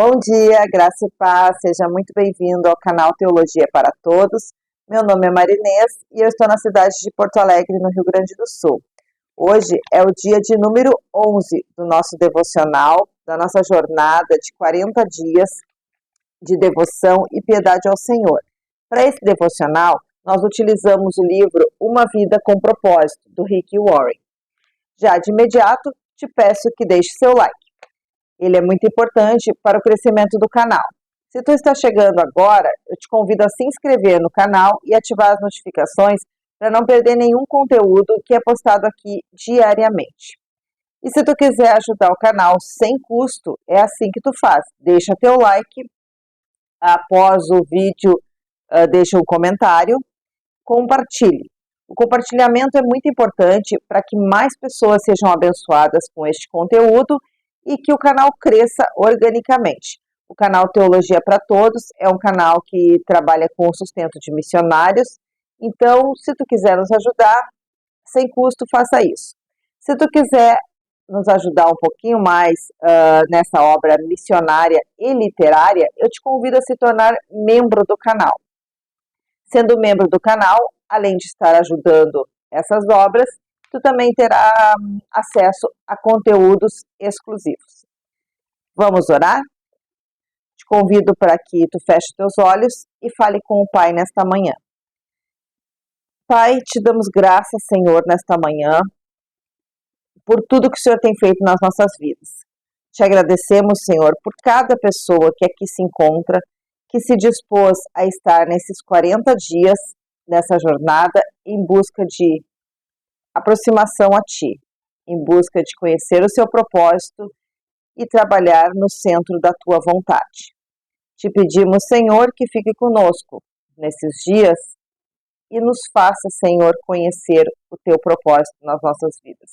Bom dia, graça e paz, seja muito bem-vindo ao canal Teologia para Todos. Meu nome é Marinês e eu estou na cidade de Porto Alegre, no Rio Grande do Sul. Hoje é o dia de número 11 do nosso devocional, da nossa jornada de 40 dias de devoção e piedade ao Senhor. Para esse devocional, nós utilizamos o livro Uma Vida com Propósito, do Rick Warren. Já de imediato, te peço que deixe seu like. Ele é muito importante para o crescimento do canal. Se tu está chegando agora, eu te convido a se inscrever no canal e ativar as notificações para não perder nenhum conteúdo que é postado aqui diariamente. E se tu quiser ajudar o canal sem custo, é assim que tu faz. Deixa teu like, após o vídeo, deixa um comentário, compartilhe. O compartilhamento é muito importante para que mais pessoas sejam abençoadas com este conteúdo e que o canal cresça organicamente. O canal Teologia para Todos é um canal que trabalha com o sustento de missionários, então se tu quiser nos ajudar, sem custo, faça isso. Se tu quiser nos ajudar um pouquinho mais nessa obra missionária e literária, eu te convido a se tornar membro do canal. Sendo membro do canal, além de estar ajudando essas obras, tu também terá acesso a conteúdos exclusivos. Vamos orar? Te convido para que tu feche teus olhos e fale com o Pai nesta manhã. Pai, te damos graças, Senhor, nesta manhã, por tudo que o Senhor tem feito nas nossas vidas. Te agradecemos, Senhor, por cada pessoa que aqui se encontra, que se dispôs a estar nesses 40 dias, nessa jornada, em busca de aproximação a Ti, em busca de conhecer o Seu propósito e trabalhar no centro da Tua vontade. Te pedimos, Senhor, que fique conosco nesses dias e nos faça, Senhor, conhecer o Teu propósito nas nossas vidas.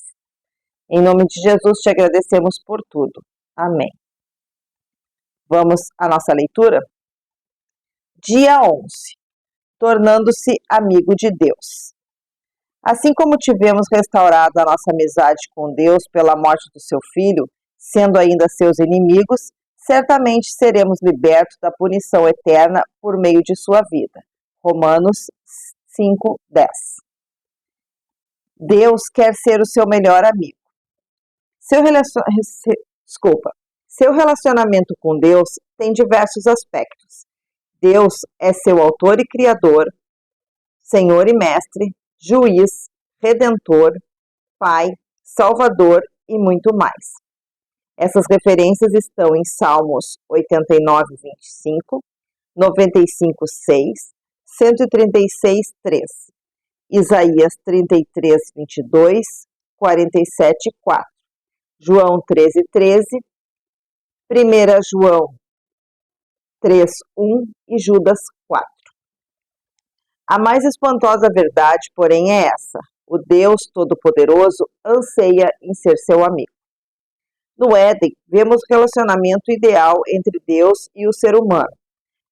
Em nome de Jesus, te agradecemos por tudo. Amém. Vamos à nossa leitura? Dia 11. Tornando-se amigo de Deus. Assim como tivemos restaurado a nossa amizade com Deus pela morte do seu Filho, sendo ainda seus inimigos, certamente seremos libertos da punição eterna por meio de sua vida. Romanos 5:10. Deus quer ser o seu melhor amigo. Seu relacionamento com Deus tem diversos aspectos. Deus é seu autor e criador, Senhor e mestre, juiz, redentor, pai, salvador e muito mais. Essas referências estão em Salmos 89:25, 95:6, 136:3, Isaías 33:22, 47:4, João 13:13, 1 João 3:1 e Judas 4. A mais espantosa verdade, porém, é essa: o Deus Todo-Poderoso anseia em ser seu amigo. No Éden, vemos o relacionamento ideal entre Deus e o ser humano.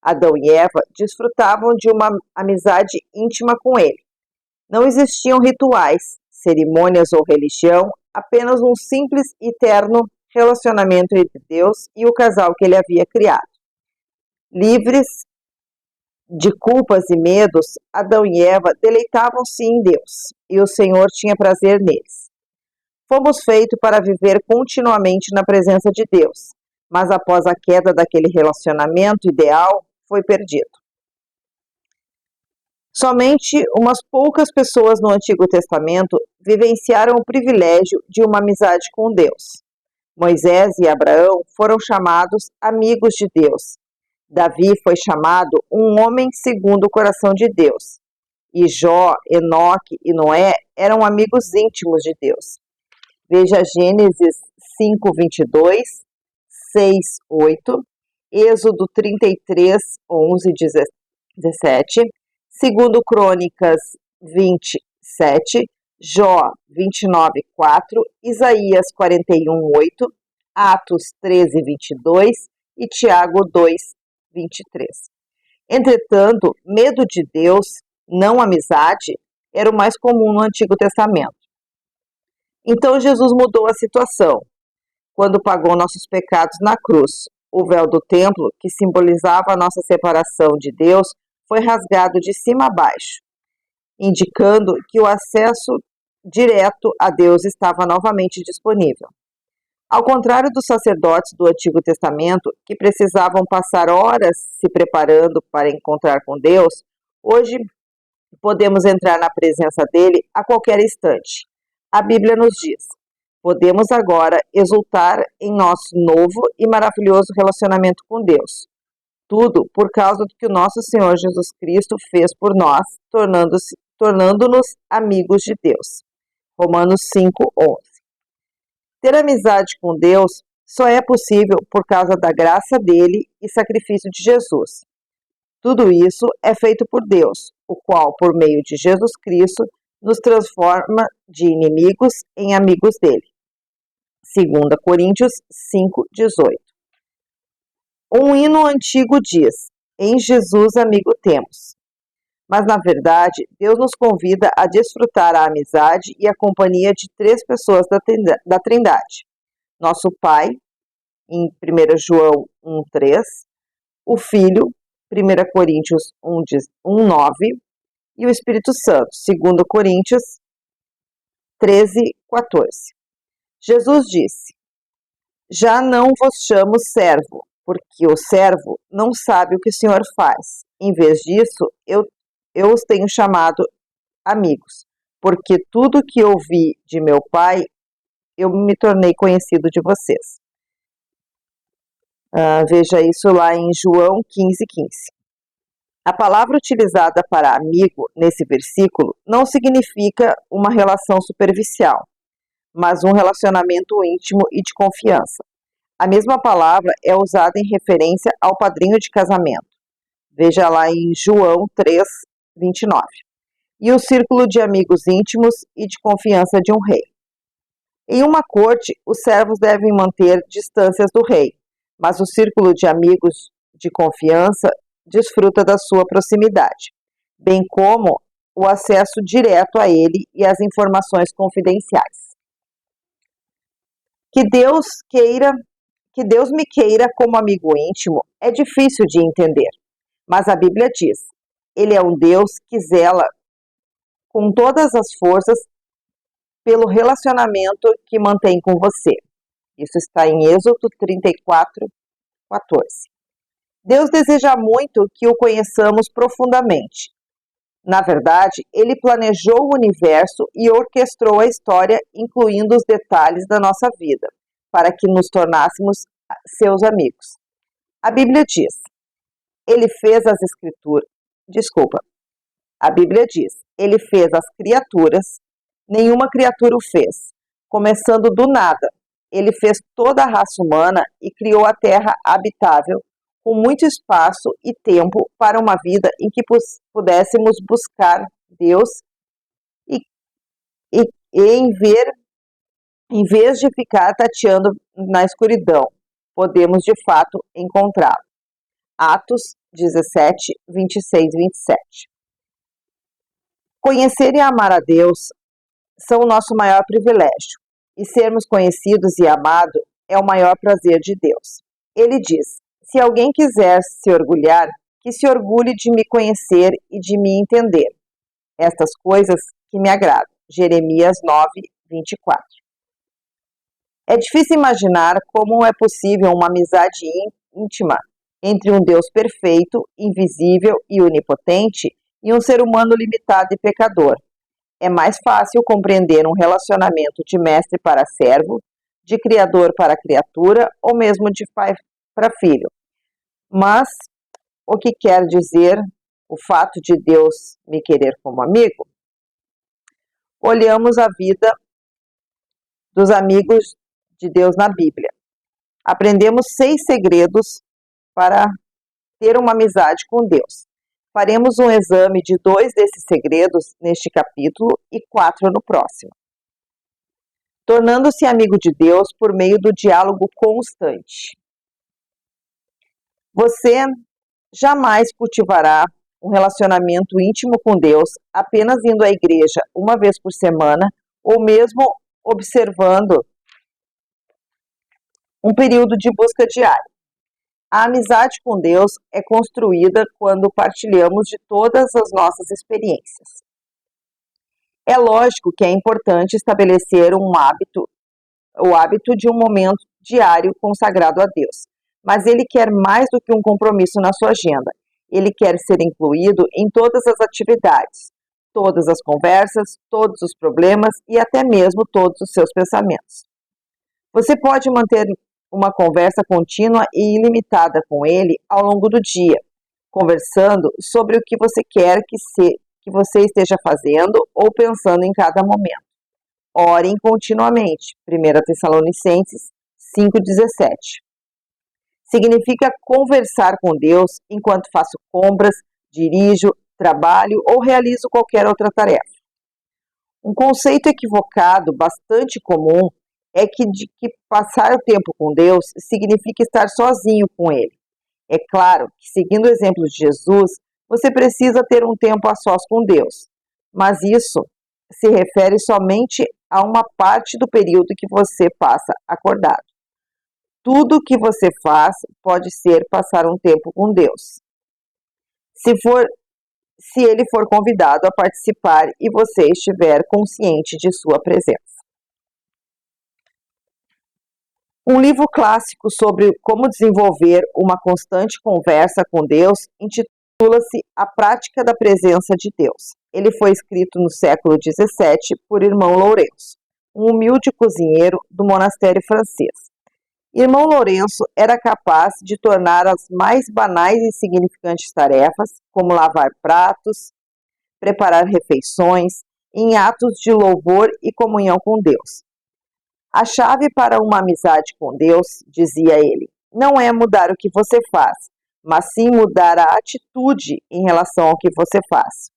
Adão e Eva desfrutavam de uma amizade íntima com ele. Não existiam rituais, cerimônias ou religião, apenas um simples e terno relacionamento entre Deus e o casal que ele havia criado. Livres de culpas e medos, Adão e Eva deleitavam-se em Deus, e o Senhor tinha prazer neles. Fomos feitos para viver continuamente na presença de Deus, mas após a queda daquele relacionamento ideal, foi perdido. Somente umas poucas pessoas no Antigo Testamento vivenciaram o privilégio de uma amizade com Deus. Moisés e Abraão foram chamados amigos de Deus. Davi foi chamado um homem segundo o coração de Deus. E Jó, Enoque e Noé eram amigos íntimos de Deus. Veja Gênesis 5:22, 6:8, Êxodo 33:11 e 17, segundo Crônicas 27, Jó 29:4, Isaías 41:8, Atos 13:22 e Tiago 2:23. Entretanto, medo de Deus, não amizade, era o mais comum no Antigo Testamento. Então Jesus mudou a situação, quando pagou nossos pecados na cruz. O véu do templo, que simbolizava a nossa separação de Deus, foi rasgado de cima a baixo, indicando que o acesso direto a Deus estava novamente disponível. Ao contrário dos sacerdotes do Antigo Testamento, que precisavam passar horas se preparando para encontrar com Deus, hoje podemos entrar na presença dele a qualquer instante. A Bíblia nos diz: podemos agora exultar em nosso novo e maravilhoso relacionamento com Deus. Tudo por causa do que o nosso Senhor Jesus Cristo fez por nós, tornando-nos amigos de Deus. Romanos 5:11. Ter amizade com Deus só é possível por causa da graça dele e sacrifício de Jesus. Tudo isso é feito por Deus, o qual, por meio de Jesus Cristo, nos transforma de inimigos em amigos dele. 2 Coríntios 5:18. Um hino antigo diz: em Jesus amigo temos. Mas, na verdade, Deus nos convida a desfrutar a amizade e a companhia de três pessoas da Trindade. Nosso Pai, em 1 João 1:3, o Filho, 1 Coríntios 1:9, e o Espírito Santo, 2 Coríntios 13:14. Jesus disse: já não vos chamo servo, porque o servo não sabe o que o Senhor faz. Em vez disso, eu os tenho chamado amigos, porque tudo que ouvi de meu Pai, eu me tornei conhecido de vocês. Veja isso lá em João 15:15. A palavra utilizada para amigo nesse versículo não significa uma relação superficial, mas um relacionamento íntimo e de confiança. A mesma palavra é usada em referência ao padrinho de casamento. Veja lá em João 3:29. E o círculo de amigos íntimos e de confiança de um rei. Em uma corte, os servos devem manter distâncias do rei, mas o círculo de amigos de confiança desfruta da sua proximidade, bem como o acesso direto a ele e as informações confidenciais. Que Deus me queira como amigo íntimo é difícil de entender, mas a Bíblia diz: ele é um Deus que zela com todas as forças pelo relacionamento que mantém com você. Isso está em Êxodo 34:14. Deus deseja muito que o conheçamos profundamente. Na verdade, ele planejou o universo e orquestrou a história, incluindo os detalhes da nossa vida, para que nos tornássemos seus amigos. A Bíblia diz: ele fez as escrituras. A Bíblia diz: ele fez as criaturas, nenhuma criatura o fez. Começando do nada, ele fez toda a raça humana e criou a terra habitável, com muito espaço e tempo para uma vida em que pudéssemos buscar Deus e em vez de ficar tateando na escuridão, podemos de fato encontrá-lo. Atos 17:26-27. Conhecer e amar a Deus são o nosso maior privilégio, e sermos conhecidos e amados é o maior prazer de Deus. Ele diz: se alguém quiser se orgulhar, que se orgulhe de me conhecer e de me entender. Estas coisas que me agradam. Jeremias 9:24. É difícil imaginar como é possível uma amizade íntima entre um Deus perfeito, invisível e onipotente e um ser humano limitado e pecador. É mais fácil compreender um relacionamento de mestre para servo, de criador para criatura ou mesmo de pai para filho. Mas o que quer dizer o fato de Deus me querer como amigo? Olhamos a vida dos amigos de Deus na Bíblia. Aprendemos 6 segredos para ter uma amizade com Deus. Faremos um exame de 2 desses segredos neste capítulo e 4 no próximo. Tornando-se amigo de Deus por meio do diálogo constante. Você jamais cultivará um relacionamento íntimo com Deus apenas indo à igreja uma vez por semana ou mesmo observando um período de busca diária. A amizade com Deus é construída quando partilhamos de todas as nossas experiências. É lógico que é importante estabelecer o hábito de um momento diário consagrado a Deus, mas Ele quer mais do que um compromisso na sua agenda. Ele quer ser incluído em todas as atividades, todas as conversas, todos os problemas e até mesmo todos os seus pensamentos. Você pode manter uma conversa contínua e ilimitada com Ele ao longo do dia, conversando sobre o que você quer que você esteja fazendo ou pensando em cada momento. Orem continuamente. 1 Tessalonicenses 5,17. Significa conversar com Deus enquanto faço compras, dirijo, trabalho ou realizo qualquer outra tarefa. Um conceito equivocado, bastante comum, é que passar o tempo com Deus significa estar sozinho com Ele. É claro que, seguindo o exemplo de Jesus, você precisa ter um tempo a sós com Deus, mas isso se refere somente a uma parte do período que você passa acordado. Tudo que você faz pode ser passar um tempo com Deus. Se Ele for convidado a participar e você estiver consciente de sua presença. Um livro clássico sobre como desenvolver uma constante conversa com Deus intitula-se A Prática da Presença de Deus. Ele foi escrito no século XVII por Irmão Lourenço, um humilde cozinheiro do monastério francês. Irmão Lourenço era capaz de tornar as mais banais e insignificantes tarefas, como lavar pratos, preparar refeições, em atos de louvor e comunhão com Deus. A chave para uma amizade com Deus, dizia ele, não é mudar o que você faz, mas sim mudar a atitude em relação ao que você faz.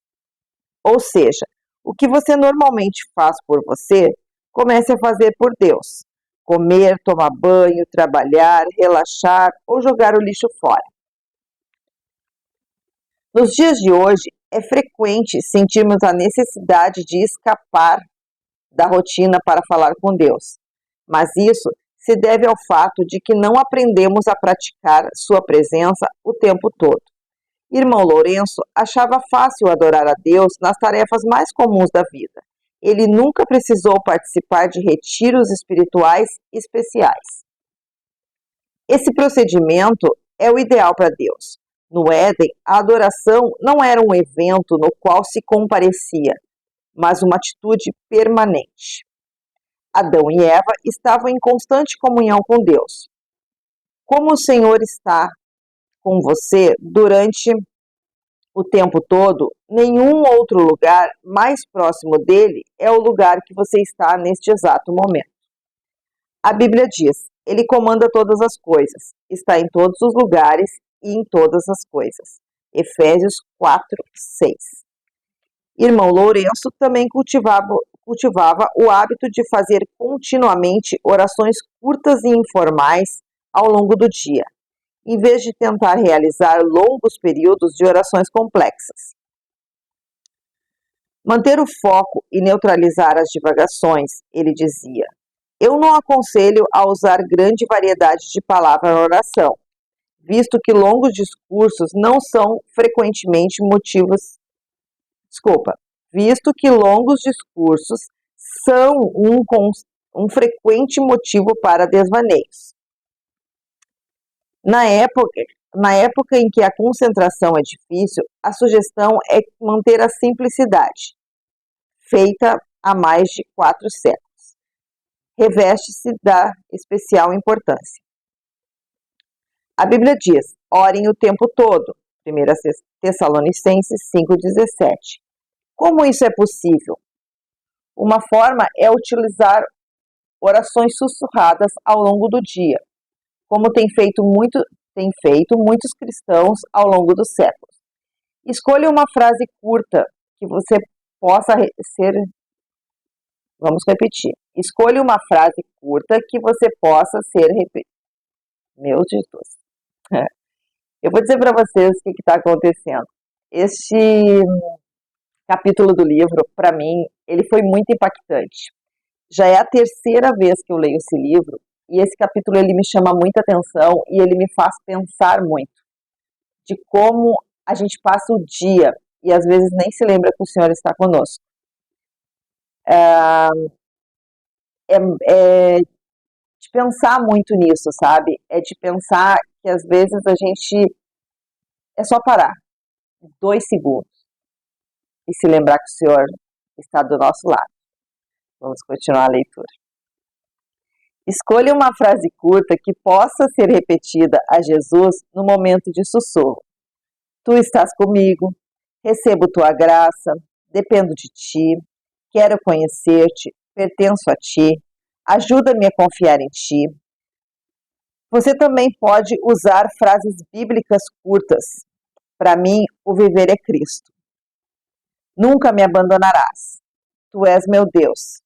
Ou seja, o que você normalmente faz por você, comece a fazer por Deus. Comer, tomar banho, trabalhar, relaxar ou jogar o lixo fora. Nos dias de hoje, é frequente sentirmos a necessidade de escapar da rotina para falar com Deus. Mas isso se deve ao fato de que não aprendemos a praticar sua presença o tempo todo. Irmão Lourenço achava fácil adorar a Deus nas tarefas mais comuns da vida. Ele nunca precisou participar de retiros espirituais especiais. Esse procedimento é o ideal para Deus. No Éden, a adoração não era um evento no qual se comparecia, mas uma atitude permanente. Adão e Eva estavam em constante comunhão com Deus. Como o Senhor está com você durante o tempo todo, nenhum outro lugar mais próximo dele é o lugar que você está neste exato momento. A Bíblia diz, ele comanda todas as coisas, está em todos os lugares e em todas as coisas. Efésios 4:6. Irmão Lourenço também cultivava o hábito de fazer continuamente orações curtas e informais ao longo do dia, em vez de tentar realizar longos períodos de orações complexas. Manter o foco e neutralizar as divagações, ele dizia. Eu não aconselho a usar grande variedade de palavras na oração, visto que longos discursos não são frequentemente visto que longos discursos são um frequente motivo para desvaneios. Na época em que a concentração é difícil, a sugestão é manter a simplicidade, feita há mais de 4 séculos. Reveste-se da especial importância. A Bíblia diz, orem o tempo todo, 1 Tessalonicenses 5,17. Como isso é possível? Uma forma é utilizar orações sussurradas ao longo do dia, como têm feito muitos cristãos ao longo dos séculos. Escolha uma frase curta que você possa ser... Vamos repetir. Escolha uma frase curta que você possa ser repetida. Meu Jesus. Eu vou dizer para vocês o que está acontecendo. Este capítulo do livro, para mim, ele foi muito impactante. Já é a terceira vez que eu leio esse livro e esse capítulo ele me chama muita atenção e ele me faz pensar muito de como a gente passa o dia e às vezes nem se lembra que o Senhor está conosco. É de pensar muito nisso, sabe? É de pensar que às vezes a gente é só parar 2 segundos e se lembrar que o Senhor está do nosso lado. Vamos continuar a leitura. Escolha uma frase curta que possa ser repetida a Jesus no momento de sussurro. Tu estás comigo, recebo tua graça, dependo de ti, quero conhecer-te, pertenço a ti, ajuda-me a confiar em ti. Você também pode usar frases bíblicas curtas. Para mim, o viver é Cristo. Nunca me abandonarás. Tu és meu Deus.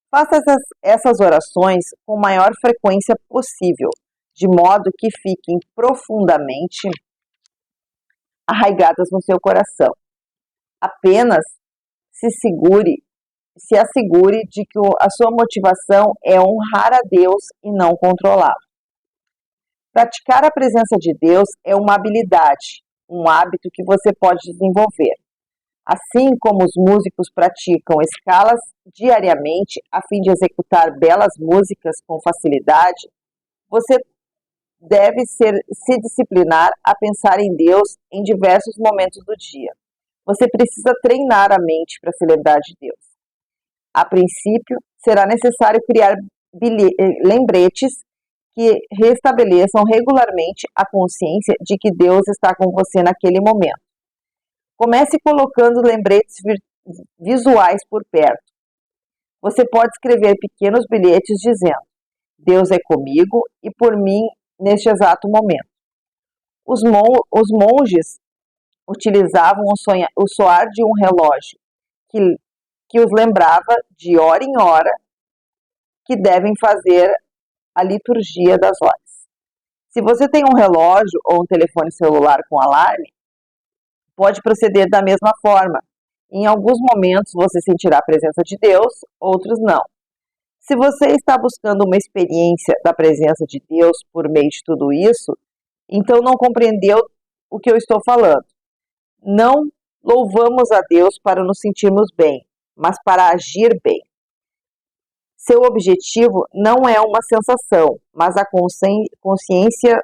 Faça essas orações com maior frequência possível, de modo que fiquem profundamente arraigadas no seu coração. Apenas se assegure de que a sua motivação é honrar a Deus e não controlá-lo. Praticar a presença de Deus é uma habilidade, um hábito que você pode desenvolver. Assim como os músicos praticam escalas diariamente a fim de executar belas músicas com facilidade, você deve se disciplinar a pensar em Deus em diversos momentos do dia. Você precisa treinar a mente para se lembrar de Deus. A princípio, será necessário criar lembretes que restabeleçam regularmente a consciência de que Deus está com você naquele momento. Comece colocando lembretes visuais por perto. Você pode escrever pequenos bilhetes dizendo: Deus é comigo e por mim neste exato momento. Os monges utilizavam o soar de um relógio que os lembrava de hora em hora que devem fazer a liturgia das horas. Se você tem um relógio ou um telefone celular com alarme, pode proceder da mesma forma. Em alguns momentos você sentirá a presença de Deus, outros não. Se você está buscando uma experiência da presença de Deus por meio de tudo isso, então não compreendeu o que eu estou falando. Não louvamos a Deus para nos sentirmos bem, mas para agir bem. Seu objetivo não é uma sensação, mas a consciência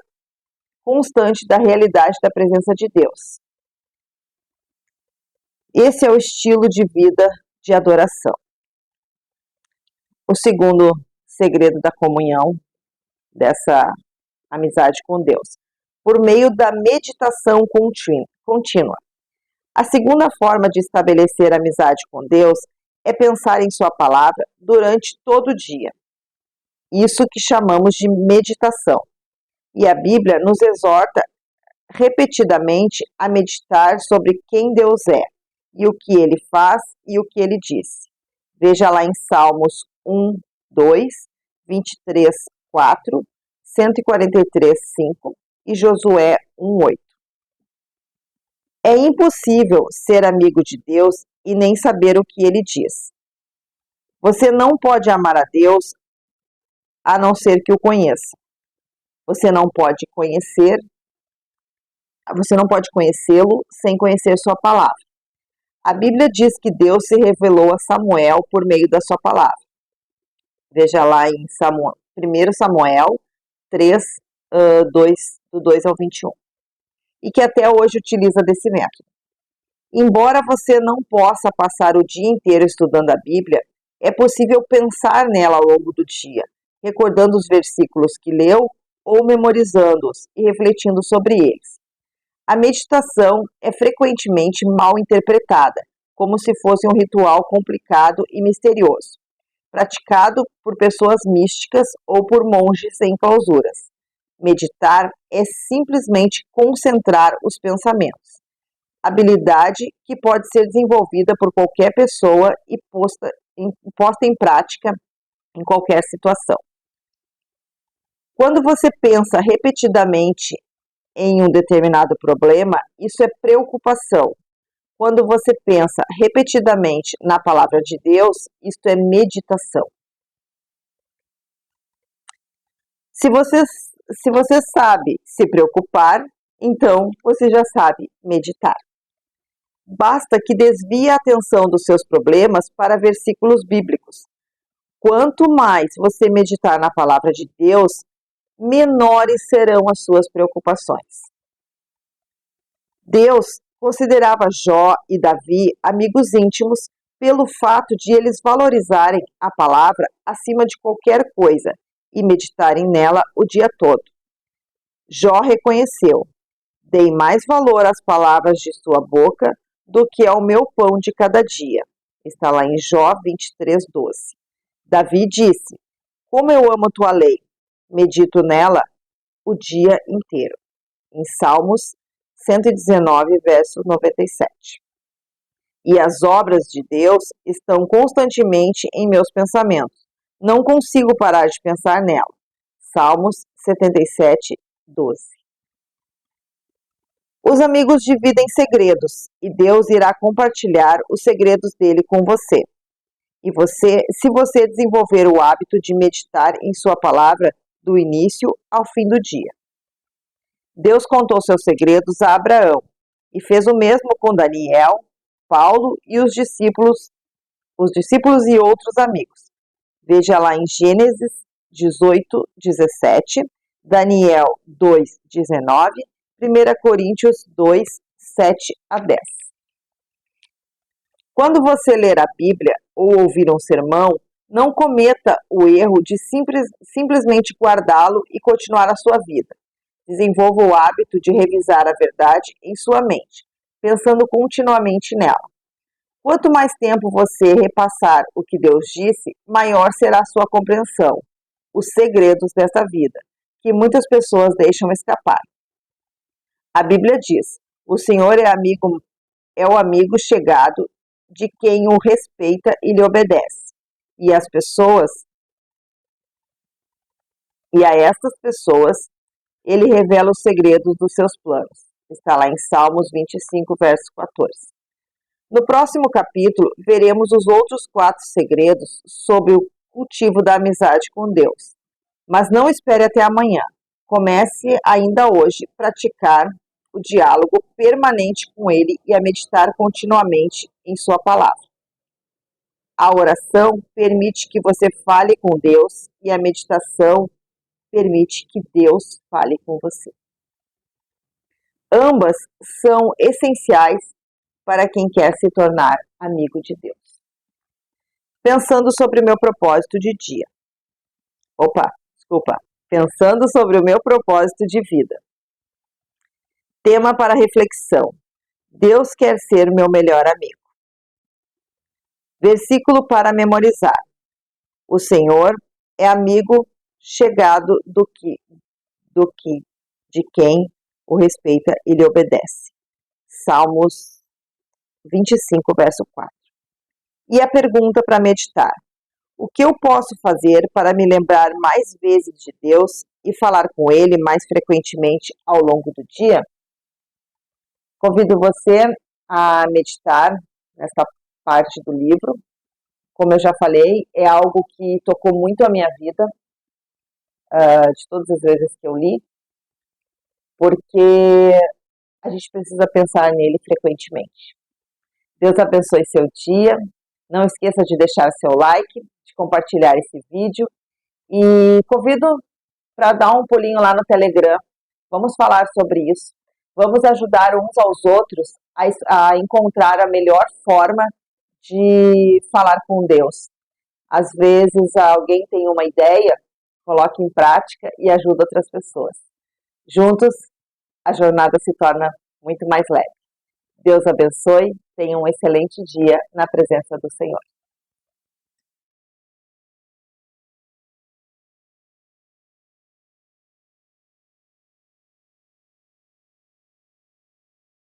constante da realidade da presença de Deus. Esse é o estilo de vida de adoração. O segundo segredo da comunhão, dessa amizade com Deus, por meio da meditação contínua. A segunda forma de estabelecer amizade com Deus é pensar em sua palavra durante todo o dia. Isso que chamamos de meditação. E a Bíblia nos exorta repetidamente a meditar sobre quem Deus é, e o que Ele faz e o que Ele disse. Veja lá em Salmos 1, 2, 23, 4, 143, 5 e Josué 1, 8. É impossível ser amigo de Deus e nem saber o que Ele diz. Você não pode amar a Deus a não ser que o conheça. Você não pode conhecê-lo sem conhecer sua palavra. A Bíblia diz que Deus se revelou a Samuel por meio da sua palavra. Veja lá em 1 Samuel 3, do 2 ao 21. E que até hoje utiliza desse método. Embora você não possa passar o dia inteiro estudando a Bíblia, é possível pensar nela ao longo do dia, recordando os versículos que leu ou memorizando-os e refletindo sobre eles. A meditação é frequentemente mal interpretada, como se fosse um ritual complicado e misterioso, praticado por pessoas místicas ou por monges sem clausuras. Meditar é simplesmente concentrar os pensamentos, habilidade que pode ser desenvolvida por qualquer pessoa e posta em prática em qualquer situação. Quando você pensa repetidamente em um determinado problema, isso é preocupação. Quando você pensa repetidamente na palavra de Deus, isto é meditação. Se você sabe se preocupar, então você já sabe meditar. Basta que desvie a atenção dos seus problemas para versículos bíblicos. Quanto mais você meditar na palavra de Deus, menores serão as suas preocupações. Deus considerava Jó e Davi amigos íntimos pelo fato de eles valorizarem a palavra acima de qualquer coisa e meditarem nela o dia todo. Jó reconheceu: dei mais valor às palavras de sua boca do que ao meu pão de cada dia. Está lá em Jó 23:12. Davi disse: como eu amo tua lei, medito nela o dia inteiro. Em Salmos 119, verso 97. E as obras de Deus estão constantemente em meus pensamentos. Não consigo parar de pensar nela. Salmos 77, 12. Os amigos dividem segredos e Deus irá compartilhar os segredos dele com você. E se você desenvolver o hábito de meditar em sua palavra do início ao fim do dia. Deus contou seus segredos a Abraão e fez o mesmo com Daniel, Paulo e os discípulos e outros amigos. Veja lá em Gênesis 18, 17, Daniel 2, 19, 1 Coríntios 2, 7 a 10. Quando você ler a Bíblia ou ouvir um sermão, não cometa o erro de simplesmente guardá-lo e continuar a sua vida. Desenvolva o hábito de revisar a verdade em sua mente, pensando continuamente nela. Quanto mais tempo você repassar o que Deus disse, maior será a sua compreensão, os segredos dessa vida, que muitas pessoas deixam escapar. A Bíblia diz: o Senhor é o amigo chegado de quem o respeita e lhe obedece. E a estas pessoas, ele revela os segredos dos seus planos. Está lá em Salmos 25, verso 14. No próximo capítulo, veremos os outros 4 segredos sobre o cultivo da amizade com Deus. Mas não espere até amanhã. Comece ainda hoje a praticar o diálogo permanente com Ele e a meditar continuamente em sua palavra. A oração permite que você fale com Deus e a meditação permite que Deus fale com você. Ambas são essenciais para quem quer se tornar amigo de Deus. Pensando sobre o meu propósito de dia. Pensando sobre o meu propósito de vida. Tema para reflexão: Deus quer ser meu melhor amigo. Versículo para memorizar: o Senhor é amigo chegado de quem o respeita e lhe obedece. Salmos 25, verso 4. E a pergunta para meditar: o que eu posso fazer para me lembrar mais vezes de Deus e falar com Ele mais frequentemente ao longo do dia? Convido você a meditar nessa parte do livro. Como eu já falei, é algo que tocou muito a minha vida, de todas as vezes que eu li, porque a gente precisa pensar nele frequentemente. Deus abençoe seu dia. Não esqueça de deixar seu like, de compartilhar esse vídeo e convido para dar um pulinho lá no Telegram. Vamos falar sobre isso. Vamos ajudar uns aos outros a encontrar a melhor forma de falar com Deus. Às vezes alguém tem uma ideia, coloque em prática e ajuda outras pessoas. Juntos, a jornada se torna muito mais leve. Deus abençoe, tenha um excelente dia na presença do Senhor.